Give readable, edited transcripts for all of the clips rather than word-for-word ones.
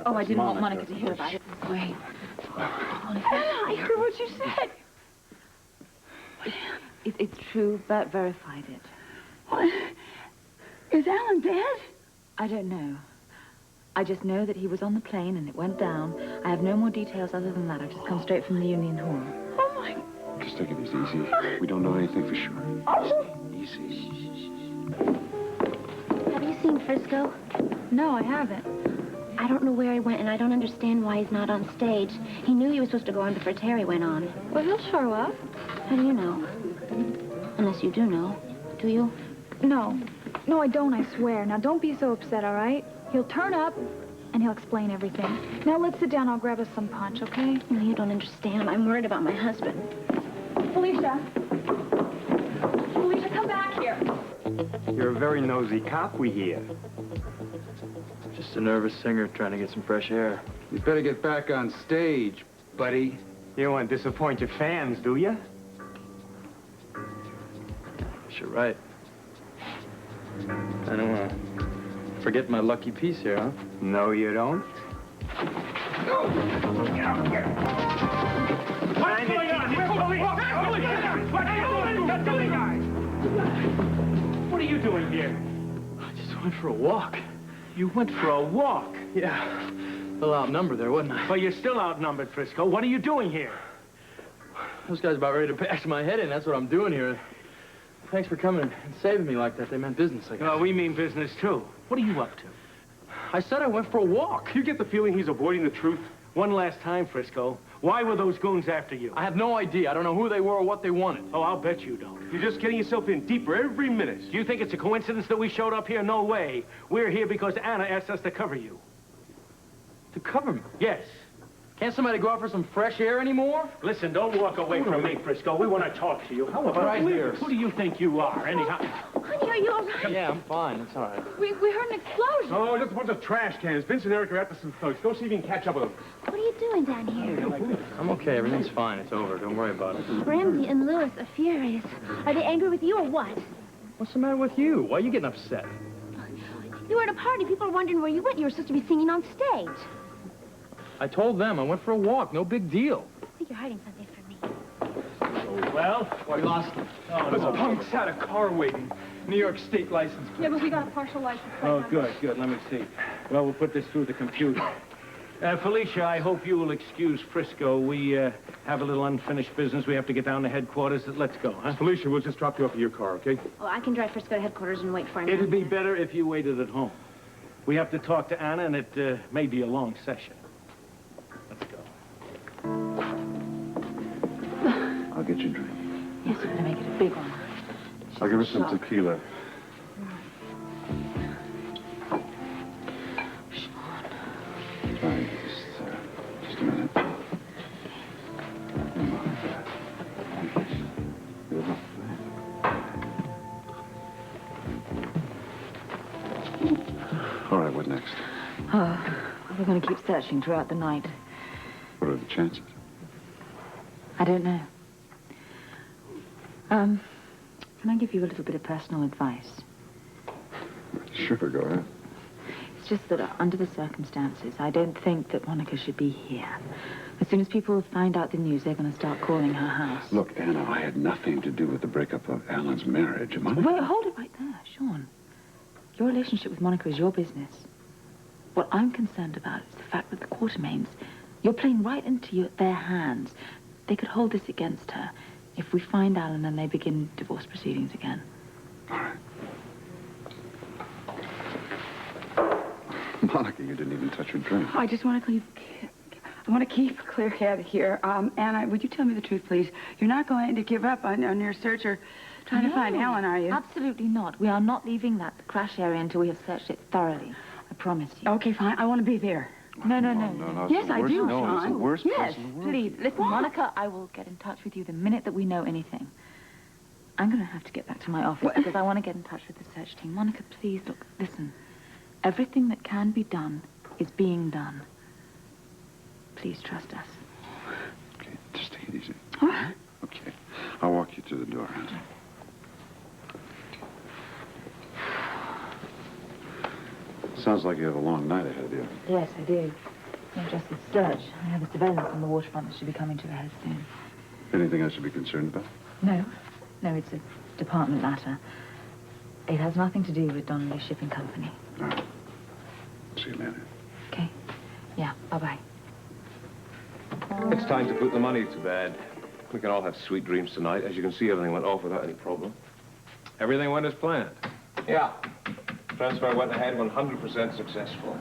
about Oh, this. I didn't want Monica to hear about it. Wait. Monica. I heard what you said. It's true. Bert verified it. What? Is Alan dead? I don't know. I just know that he was on the plane and it went down. I have no more details other than that. I've just come straight from the Union Hall. Oh, my... Just take it easy. We don't know anything for sure. Easy. Have you seen Frisco? No, I haven't. I don't know where he went, and I don't understand why he's not on stage. He knew he was supposed to go on before Terry went on. Well, he'll show up. How do you know? Unless you do know. Do you? No. No, I don't, I swear. Now, don't be so upset, all right? He'll turn up, and he'll explain everything. Now, let's sit down. I'll grab us some punch, okay? No, you don't understand. I'm worried about my husband. Felicia. Felicia, come back here. You're a very nosy cop, we hear. Just a nervous singer trying to get some fresh air. You better get back on stage, buddy. You don't want to disappoint your fans, do you? Guess you're right. I don't want to forget my lucky piece here, huh? No, you don't. What's going on? What are you doing here? I just went for a walk. You went for a walk. Yeah. A little outnumbered there, wasn't I? But you're still outnumbered, Frisco. What are you doing here? Those guys about ready to bash my head in. That's what I'm doing here. Thanks for coming and saving me like that. They meant business, I guess. We mean business, too. What are you up to? I said I went for a walk. You get the feeling he's avoiding the truth? One last time, Frisco. Why were those goons after you? I have no idea. I don't know who they were or what they wanted. Oh, I'll bet you don't. You're just getting yourself in deeper every minute. Do you think it's a coincidence that we showed up here? No way. We're here because Anna asked us to cover you. To cover me? Yes. Can't somebody go out for some fresh air anymore? Listen, don't walk away from me, Frisco. We want to talk to you. How about Right here. Who do you think you are, anyhow? Honey, are you all right? Yeah, I'm fine. It's all right. We heard an explosion. Oh, just a bunch of trash cans. Vince and Eric are after some thugs. Go see if you can catch up with them. What are you doing down here? I'm okay. Everything's fine. It's over. Don't worry about it. Ramsey and Lewis are furious. Are they angry with you or what? What's the matter with you? Why are you getting upset? You were at a party. People are wondering where you went. You were supposed to be singing on stage. I told them I went for a walk. No big deal. I think you're hiding something from me. Well? We lost them. Those punks had a car waiting. New York State license plate. Yeah, but we got a partial license plate. Oh, good. Let me see. Well, we'll put this through the computer. Felicia, I hope you will excuse Frisco. We have a little unfinished business. We have to get down to headquarters. Let's go, huh? Felicia, we'll just drop you off at your car, okay? Oh, I can drive Frisco to headquarters and wait for him. It'd be better if you waited at home. We have to talk to Anna, and it may be a long session. Let's go. I'll get you a drink. Yes, we're going to make it a big one. I'll give her some tequila. Fine. Just a minute. All right, what next? Oh, we're going to keep searching throughout the night. What are the chances? I don't know. Can I give you a little bit of personal advice? Sure, go ahead. It's just that under the circumstances, I don't think that Monica should be here. As soon as people find out the news, they're going to start calling her house. Look, Anna, I had nothing to do with the breakup of Alan's marriage. Monica... Wait, hold it right there, Sean. Your relationship with Monica is your business. What I'm concerned about is the fact that the Quartermains, you're playing right into their hands. They could hold this against her if we find Alan and they begin divorce proceedings again. All right. Monica, you didn't even touch your drink. I just want to keep a clear head here. Anna, would you tell me the truth, please? You're not going to give up on your search or trying to find Alan, are you? Absolutely not. We are not leaving that crash area until we have searched it thoroughly. I promise you. Okay, fine. I want to be there. No. Yes, I do, No, Sean. he's the worst Yes, person in the world. Please, listen, Monica, I will get in touch with you the minute that we know anything. I'm going to have to get back to my office because I want to get in touch with the search team. Monica, please, look, listen. Everything that can be done is being done. Please trust us. Okay, just take it easy. All right. Okay. I'll walk you to the door, Anna. Sounds like you have a long night ahead of you. Yes, I do. Not just the search. I have a surveillance on the waterfront that should be coming to a head soon. Anything I should be concerned about? No. No, it's a department matter. It has nothing to do with Donnelly's shipping company. All right. See you later. Okay. Yeah, bye-bye. It's time to put the money to bed. We can all have sweet dreams tonight. As you can see, everything went off without any problem. Everything went as planned. Yeah. Transfer went ahead 100% successful.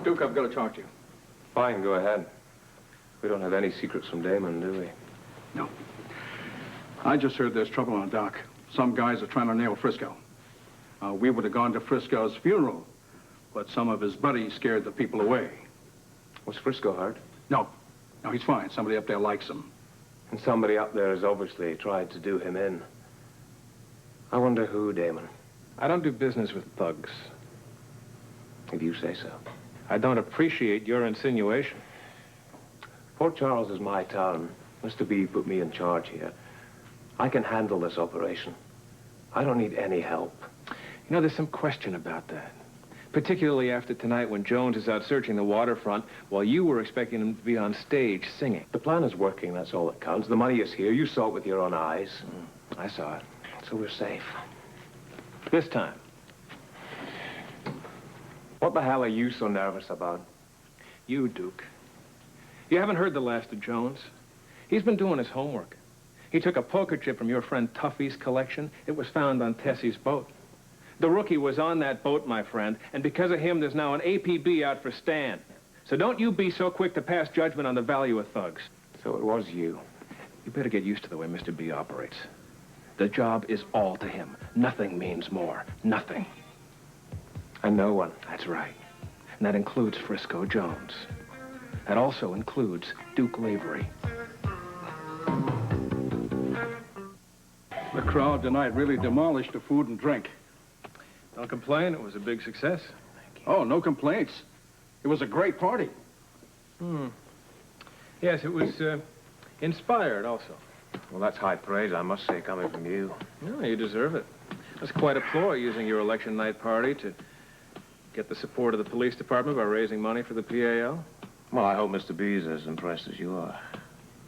Duke, I've got to talk to you. Fine, go ahead. We don't have any secrets from Damon, do we? No. I just heard there's trouble on the dock. Some guys are trying to nail Frisco. We would have gone to Frisco's funeral, but some of his buddies scared the people away. Was Frisco hurt? No. No, he's fine. Somebody up there likes him. And somebody up there has obviously tried to do him in. I wonder who, Damon. I don't do business with thugs. If you say so. I don't appreciate your insinuation. Port Charles is my town. Mr. B put me in charge here. I can handle this operation. I don't need any help. You know, there's some question about that. Particularly after tonight when Jones is out searching the waterfront while you were expecting him to be on stage singing. The plan is working, that's all that counts. The money is here. You saw it with your own eyes. I saw it. So we're safe. This time. What the hell are you so nervous about? You, Duke. You haven't heard the last of Jones. He's been doing his homework. He took a poker chip from your friend Tuffy's collection. It was found on Tessie's boat. The rookie was on that boat, my friend, and because of him, there's now an APB out for Stan. So don't you be so quick to pass judgment on the value of thugs. So it was you. You better get used to the way Mr. B operates. The job is all to him. Nothing means more. Nothing. And no one. That's right. And that includes Frisco Jones. That also includes Duke Lavery. The crowd tonight really demolished the food and drink. Don't complain. It was a big success. Oh, no complaints. It was a great party. Yes, it was inspired also. Well, that's high praise, I must say, coming from you. No, you deserve it. That's quite a ploy, using your election night party to get the support of the police department by raising money for the PAL. Well, I hope Mr. B's as impressed as you are.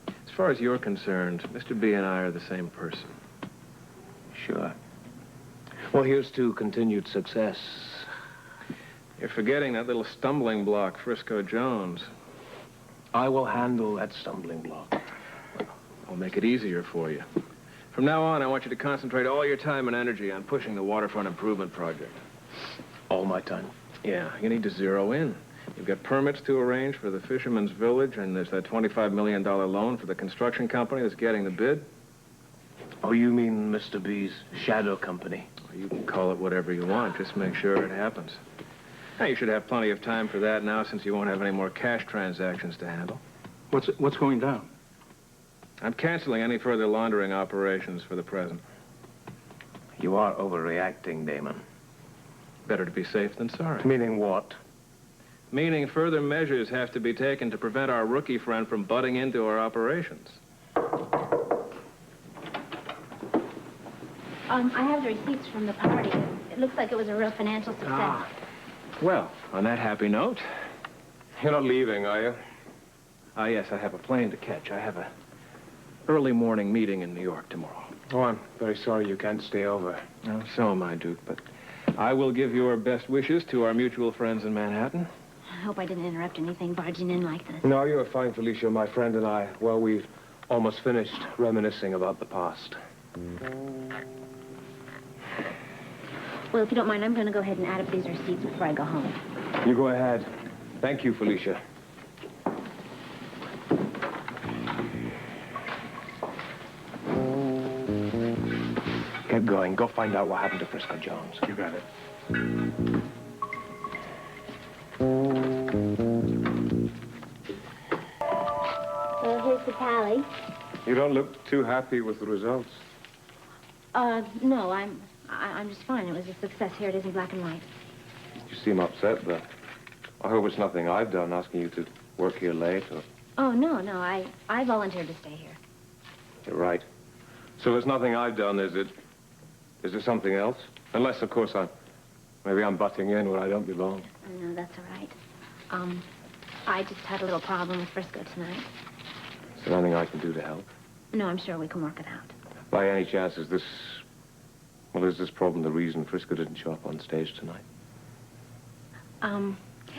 As far as you're concerned, Mr. B and I are the same person. Sure. Well, here's to continued success. You're forgetting that little stumbling block, Frisco Jones. I will handle that stumbling block. I'll make it easier for you. From now on, I want you to concentrate all your time and energy on pushing the waterfront improvement project. All my time. Yeah, you need to zero in. You've got permits to arrange for the Fisherman's Village, and there's that $25 million loan for the construction company that's getting the bid. Oh, you mean Mr. B's shadow company? You can call it whatever you want. Just make sure it happens. Now, you should have plenty of time for that now, since you won't have any more cash transactions to handle. What's going down? I'm canceling any further laundering operations for the present. You are overreacting, Damon. Better to be safe than sorry. Meaning what? Meaning further measures have to be taken to prevent our rookie friend from butting into our operations. I have the receipts from the party. It looks like it was a real financial success. Well, on that happy note... You're not leaving, are you? Yes, I have a plane to catch. I have a early morning meeting in New York tomorrow. Oh, I'm very sorry you can't stay over. Oh, so am I, Duke, but I will give your best wishes to our mutual friends in Manhattan. I hope I didn't interrupt anything barging in like this. No, you're fine, Felicia. My friend and I, well, we've almost finished reminiscing about the past. Well, if you don't mind, I'm going to go ahead and add up these receipts before I go home. You go ahead. Thank you, Felicia. Get going. Go find out what happened to Frisco Jones. You got it. Well, here's the tally. You don't look too happy with the results. No, I'm just fine. It was a success. Here it is in black and white. You seem upset, though. I hope it's nothing I've done asking you to work here late, or... Oh, no, I volunteered to stay here. You're right. So there's nothing I've done, is it? Is there something else? Unless, of course, maybe I'm butting in where I don't belong. No, that's all right. I just had a little problem with Frisco tonight. Is there anything I can do to help? No, I'm sure we can work it out. By any chance, is this problem the reason Frisco didn't show up on stage tonight?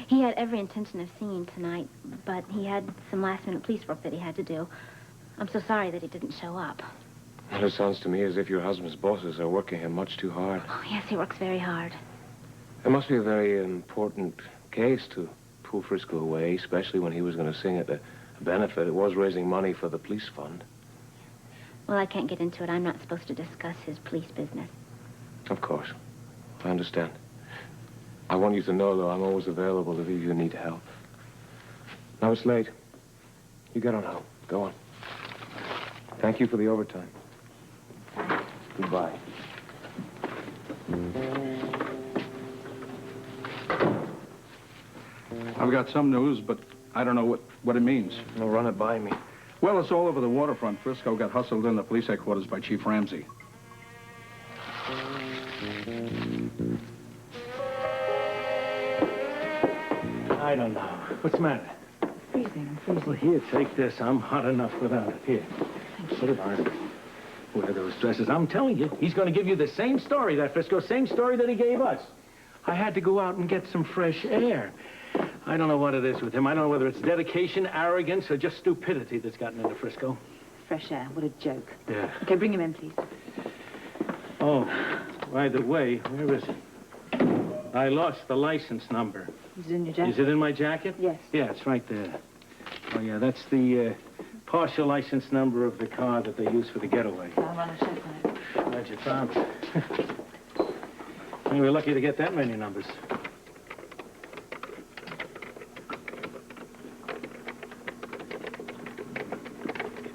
He had every intention of singing tonight, but he had some last-minute police work that he had to do. I'm so sorry that he didn't show up. Well, it sounds to me as if your husband's bosses are working him much too hard. Oh, yes, he works very hard. It must be a very important case to pull Frisco away, especially when he was going to sing at a benefit. It was raising money for the police fund. Well, I can't get into it. I'm not supposed to discuss his police business. Of course. I understand. I want you to know, though, I'm always available if you need help. Now it's late. You get on home. Go on. Thank you for the overtime. Goodbye. I've got some news, but I don't know what it means. Well, run it by me. Well, it's all over the waterfront. Frisco got hustled in the police headquarters by Chief Ramsey. I don't know. What's the matter? Freezing, I'm freezing. Well, here, take this. I'm hot enough without it. Here. Put it on. Wear those dresses. I'm telling you, he's going to give you the same story, that Frisco, same story that he gave us. I had to go out and get some fresh air. I don't know what it is with him. I don't know whether it's dedication, arrogance, or just stupidity that's gotten into Frisco. Fresh air, what a joke. Yeah. Okay, bring him in, please. Oh, by the way, where is it? I lost the license number. Is it in your jacket? Is it in my jacket? Yes. Yeah, it's right there. Oh, yeah, that's the partial license number of the car that they used for the getaway. I'll run a check on it. Glad you found it. We were lucky to get that many numbers.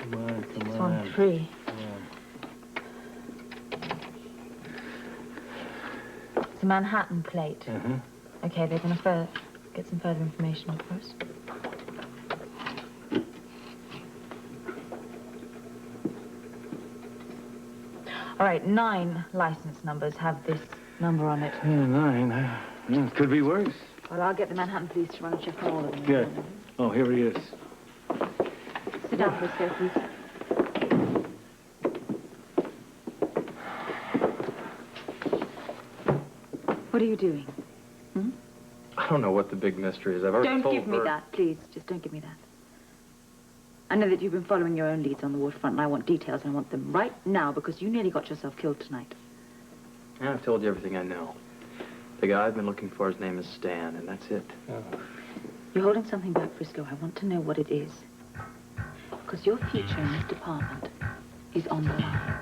Come on, come on. 613. It's a Manhattan plate. Uh-huh. Okay, they're going to get some further information on first. All right, 9 license numbers have this number on it. Yeah, 9. Could be worse. Well, I'll get the Manhattan police to run a check on all of them. Good. Oh, here he is. Sit down, Frisco, please. What are you doing? Hmm? I don't know what the big mystery is. I've already Don't told give me her. that, please. Just don't give me that. I know that you've been following your own leads on the waterfront, and I want details, and I want them right now, because you nearly got yourself killed tonight. Yeah, I've told you everything I know. The guy I've been looking for, his name is Stan, and that's it. You're holding something back, Frisco. I want to know what it is. Because your future in this department is on the line.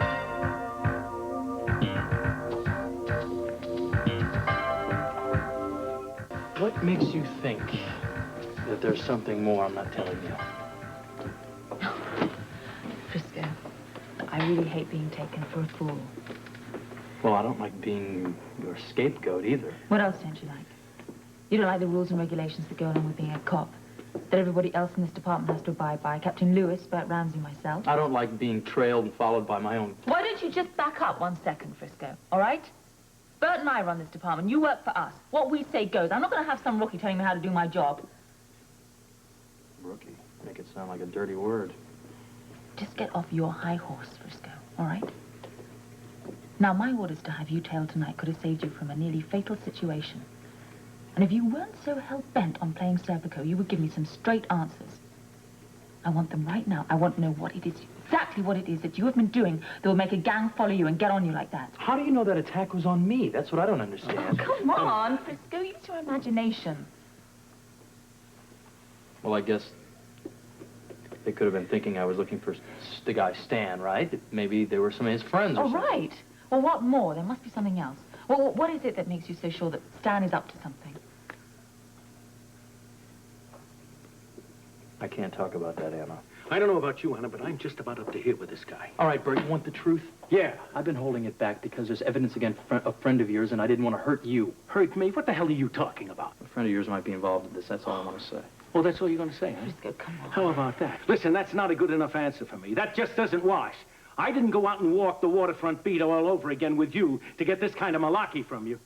What makes you think that there's something more I'm not telling you? Frisco, I really hate being taken for a fool. Well, I don't like being your scapegoat either. What else don't you like? You don't like the rules and regulations that go along with being a cop, that everybody else in this department has to abide by. Captain Lewis, Bert Ramsey, myself. I don't like being trailed and followed by my own... Why don't you just back up 1 second, Frisco, all right? Bert and I run this department. You work for us. What we say goes. I'm not going to have some rookie telling me how to do my job. Rookie? Make it sound like a dirty word. Just get off your high horse, Frisco, all right? Now, my orders to have you tailed tonight could have saved you from a nearly fatal situation. And if you weren't so hell-bent on playing Serpico, you would give me some straight answers. I want them right now. I want to know what it is, exactly what it is that you have been doing that will make a gang follow you and get on you like that. How do you know that attack was on me? That's what I don't understand. Oh, come on, Frisco. Use your imagination. Well, I guess they could have been thinking I was looking for the guy Stan, right? Maybe they were some of his friends or something. Right. Well, what more? There must be something else. Well, what is it that makes you so sure that Stan is up to something? I can't talk about that, Anna. I don't know about you, Anna, but I'm just about up to here with this guy. All right, Bert, you want the truth? Yeah. I've been holding it back because there's evidence against a friend of yours, and I didn't want to hurt you. Hurt me? What the hell are you talking about? A friend of yours might be involved in this. That's all I want to say. Well, that's all you're going to say, huh? Frisco, come on. How about that? Listen, that's not a good enough answer for me. That just doesn't wash. I didn't go out and walk the waterfront beat all over again with you to get this kind of malarkey from you.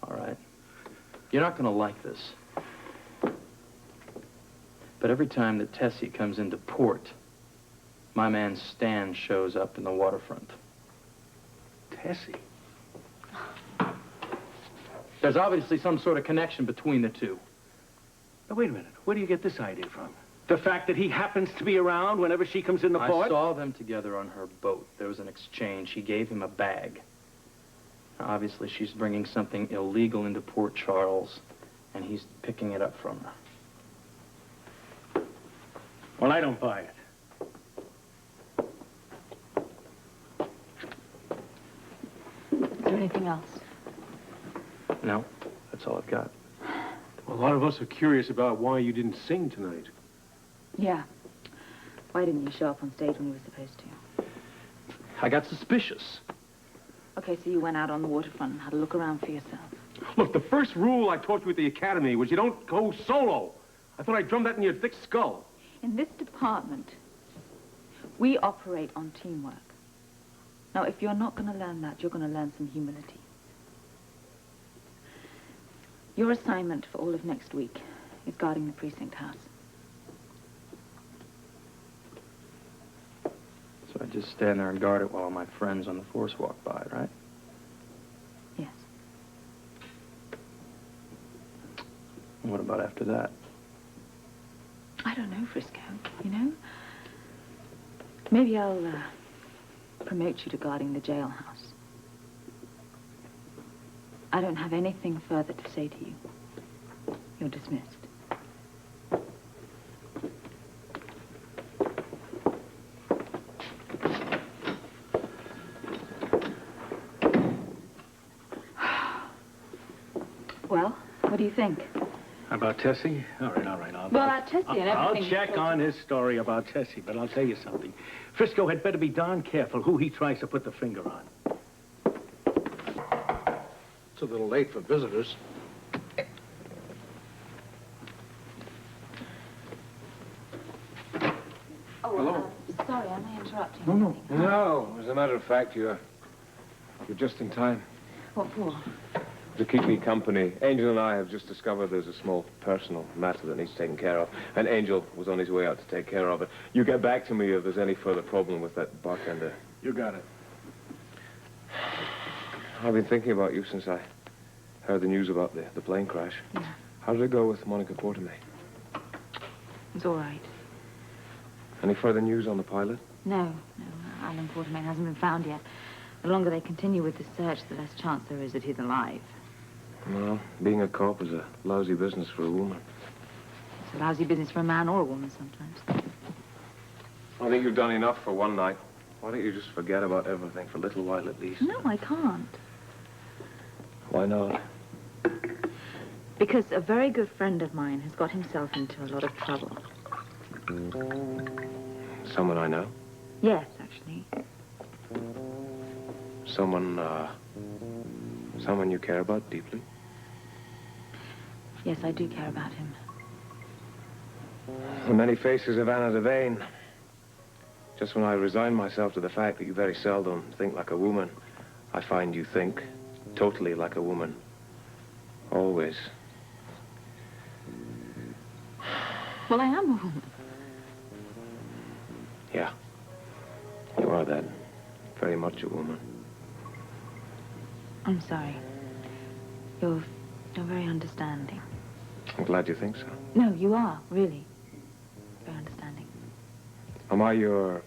All right. You're not going to like this. But every time that Tessie comes into port, my man Stan shows up in the waterfront. Tessie? There's obviously some sort of connection between the two. Now, wait a minute. Where do you get this idea from? The fact that he happens to be around whenever she comes in the port? I saw them together on her boat. There was an exchange. She gave him a bag. Now, obviously, she's bringing something illegal into Port Charles, and he's picking it up from her. Well, I don't buy it. Is there anything else? No, that's all I've got. Well, a lot of us are curious about why you didn't sing tonight. Yeah. Why didn't you show up on stage when you were supposed to? I got suspicious. Okay, so you went out on the waterfront and had a look around for yourself. Look, the first rule I taught you at the academy was you don't go solo. I thought I drummed that in your thick skull. In this department, we operate on teamwork. Now, if you're not going to learn that, you're going to learn some humility. Your assignment for all of next week is guarding the precinct house. So I just stand there and guard it while my friends on the force walk by, right? Yes. And what about after that? I don't know, Frisco, you know? Maybe I'll promote you to guarding the jailhouse. I don't have anything further to say to you. You're dismissed. Well, what do you think? About Tessie? All right. Well, Tessie and everything... I'll check on his story about Tessie, but I'll tell you something. Frisco had better be darn careful who he tries to put the finger on. It's a little late for visitors. Oh, hello. Sorry, am I interrupting? No. As a matter of fact, you're just in time. What for? To keep me company. Angel and I have just discovered there's a small personal matter that needs taken care of, and Angel was on his way out to take care of it. You get back to me if there's any further problem with that bartender. You got it. I've been thinking about you since I heard the news about the plane crash. Yeah. How did it go with Monica Quartermain? It's all right. Any further news on the pilot? No, Alan Quartermain hasn't been found yet. The longer they continue with the search, the less chance there is that he's alive. Well, being a cop is a lousy business for a woman. It's a lousy business for a man or a woman sometimes. I think you've done enough for one night. Why don't you just forget about everything for a little while at least? No, I can't. Why not? Because a very good friend of mine has got himself into a lot of trouble. Someone I know? Yes, actually. Someone you care about deeply? Yes, I do care about him. The many faces of Anna Devane. Just when I resign myself to the fact that you very seldom think like a woman, I find you think totally like a woman. Always. Well, I am a woman. Yeah. You are that. Very much a woman. I'm sorry. You're very understanding. I'm glad you think so. No, you are, really. Very understanding. Am I your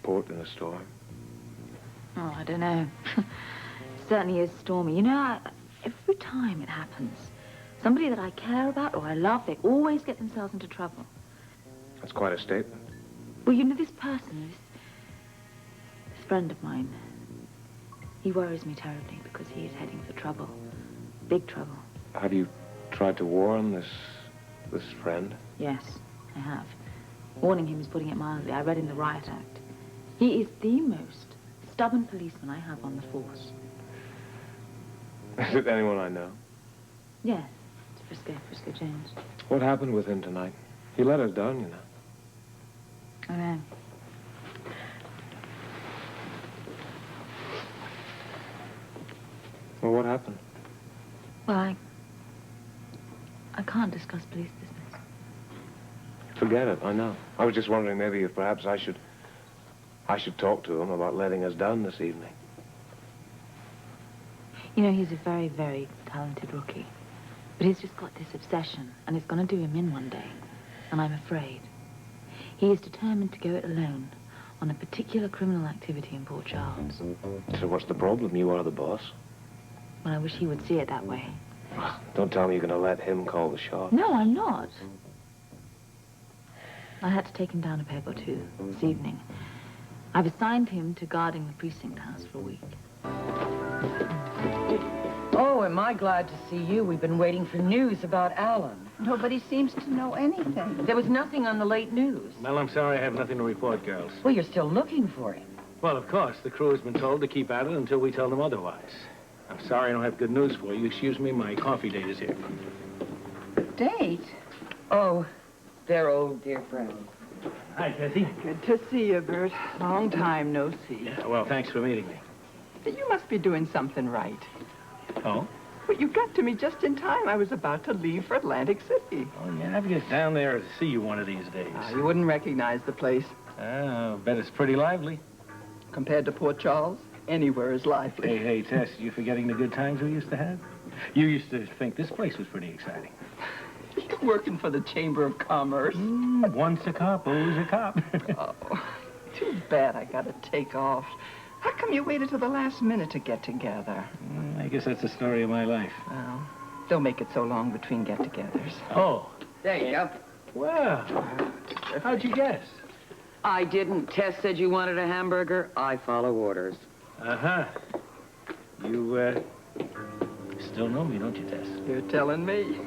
port in a storm? Oh, I don't know. Certainly is stormy. You know, every time it happens, somebody that I care about or I love, they always get themselves into trouble. That's quite a statement. Well, you know, this person, this friend of mine, he worries me terribly because he is heading for trouble. Big trouble. Have you tried to warn this friend? Yes, I have. Warning him is putting it mildly. I read in the Riot Act. He is the most stubborn policeman I have on the force. Is it anyone I know? Yes, it's Frisco Jones. What happened with him tonight? He let us down, you know. I know. Well, what happened? Well, I can't discuss police business. Forget it, I know. I was just wondering maybe if perhaps I should talk to him about letting us down this evening. You know, he's a very, very talented rookie. But he's just got this obsession, and it's going to do him in one day. And I'm afraid. He is determined to go it alone on a particular criminal activity in Port Charles. So what's the problem? You are the boss. Well, I wish he would see it that way. Don't tell me you're going to let him call the shot. No, I'm not. I had to take him down a peg or two this evening. I've assigned him to guarding the precinct house for a week. Oh, am I glad to see you. We've been waiting for news about Alan. Nobody seems to know anything. There was nothing on the late news. Well, I'm sorry I have nothing to report, girls. Well, you're still looking for him. Well, of course, the crew has been told to keep at it until we tell them otherwise. I'm sorry I don't have good news for you. Excuse me, my coffee date is here. Date? Oh, their old dear friend. Hi, Tessie. Good to see you, Bert. Long time no see. Yeah, well, thanks for meeting me. You must be doing something right. Oh? Well, you got to me just in time. I was about to leave for Atlantic City. Oh, yeah, I'll get down there to see you one of these days. You wouldn't recognize the place. I bet it's pretty lively. Compared to Port Charles, anywhere is lively. Hey, Tess, you forgetting the good times we used to have? You used to think this place was pretty exciting. You're working for the Chamber of Commerce. Once a cop, always a cop. Oh, too bad I got to take off. How come you waited till the last minute to get together? I guess that's the story of my life. Well, don't make it so long between get-togethers. Oh. There you go. Well, how'd you guess? I didn't. Tess said you wanted a hamburger. I follow orders. Uh-huh. You, still know me, don't you, Tess? You're telling me.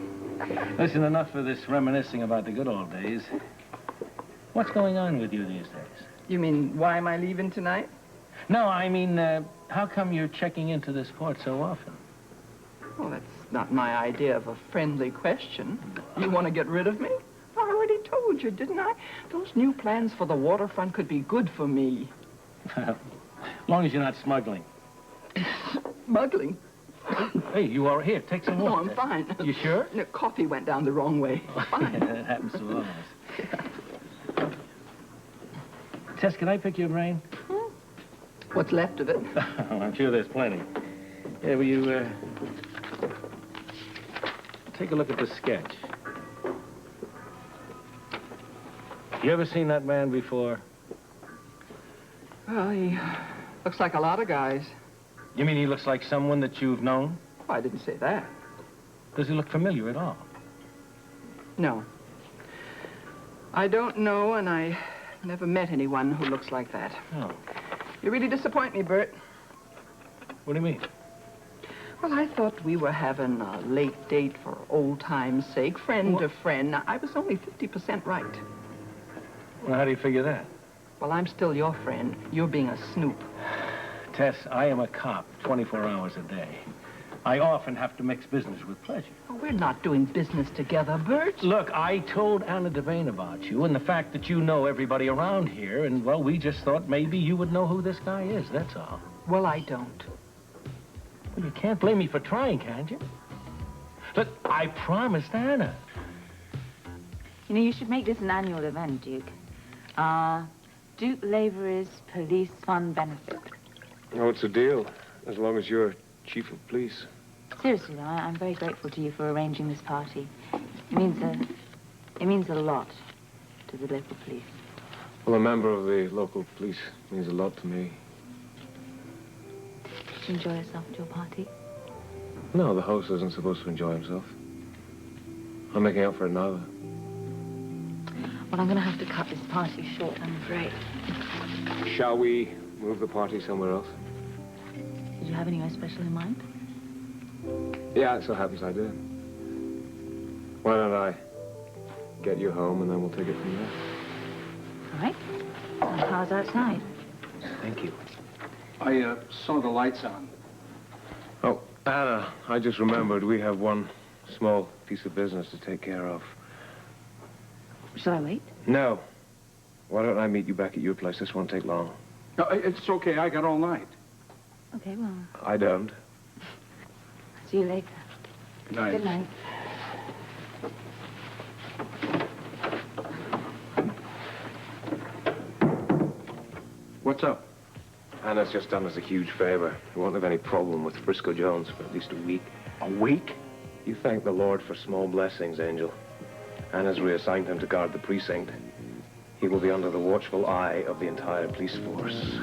Listen, enough of this reminiscing about the good old days. What's going on with you these days? You mean, why am I leaving tonight? No, I mean, how come you're checking into this port so often? Well, that's not my idea of a friendly question. You want to get rid of me? I already told you, didn't I? Those new plans for the waterfront could be good for me. Well, as long as you're not smuggling. Smuggling? Hey, you are here. Take some water. No, I'm fine. You sure? The coffee went down the wrong way. Fine. Yeah, that happens to all of us. Tess, can I pick your brain? What's left of it? I'm sure there's plenty. Yeah, will you, take a look at this sketch. You ever seen that man before? Well, he looks like a lot of guys. You mean he looks like someone that you've known? Oh, I didn't say that. Does he look familiar at all? No. I don't know, and I never met anyone who looks like that. Oh. You really disappoint me, Bert. What do you mean? Well, I thought we were having a late date for old time's sake, friend to friend. Now, I was only 50% right. Well, how do you figure that? Well, I'm still your friend. You're being a snoop. Tess, I am a cop 24 hours a day. I often have to mix business with pleasure. Oh, we're not doing business together, Bert. Look, I told Anna Devane about you and the fact that you know everybody around here, and, well, we just thought maybe you would know who this guy is, that's all. Well, I don't. Well, you can't blame me for trying, can you? Look, I promised Anna. You know, you should make this an annual event, Duke. Duke Lavery's Police Fund Benefit. Oh, it's a deal, as long as you're chief of police. Seriously, though, I'm very grateful to you for arranging this party. It means a lot to the local police. Well, a member of the local police means a lot to me. Did you enjoy yourself at your party? No, the host isn't supposed to enjoy himself. I'm making up for it now. Well, I'm going to have to cut this party short, I'm afraid. Shall we move the party somewhere else? Did you have anywhere special in mind? Yeah, it so happens I did. Why don't I get you home and then we'll take it from there? All right. The car's outside. Thank you. I saw the lights on. Oh, Anna, I just remembered we have one small piece of business to take care of. Shall I wait? No. Why don't I meet you back at your place? This won't take long. No, it's okay. I got all night. Okay, well... I don't. See you later. Good night. Good night. What's up? Anna's just done us a huge favor. We won't have any problem with Frisco Jones for at least a week. A week? You thank the Lord for small blessings, Angel. Anna's reassigned him to guard the precinct. He will be under the watchful eye of the entire police force.